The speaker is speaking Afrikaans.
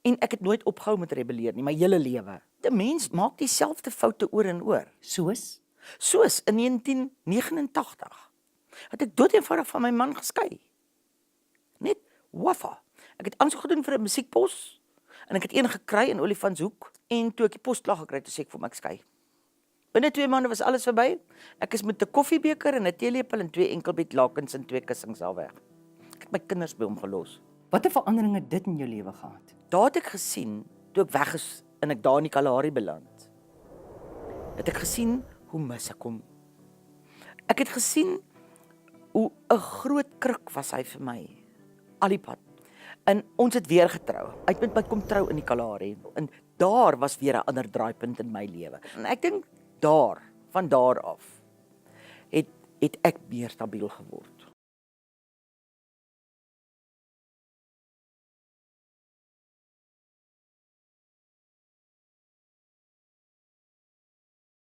En ek het nooit opgehou met rebelleer nie, my hele lewe. 'n Mens maak dieselfde foute oor en oor. Soos in 1989 het ek doodeenvoudig van my man geskei. Net waffa. Ek het aansoek gedoen vir 'n musiekpos en ek het een gekry in Olifantshoek en toe ek die pos klaar gekry het, toe sê ek vir my ek skei. Binne 2 maande was alles verby. Ek is met 'n koffiebeker en 'n teelepel en 2 enkelbedlakens en 2 kussings al weg. Ek het my kinders by hom gelos. Watter verandering het dit in jou lewe gehad? Daar het ek gesien, toe ek weg is en ek daar in die Kalahari beland, het ek gesien hoe mis ek hom. Ek het gesien hoe 'n groot kruk was hy vir my, al die pad. En ons het weer getrou. Hy het met my kom trou in die Kalahari. En daar was weer 'n ander draaipunt in my lewe. En ek dink van daar af, het ek meer stabiel geword.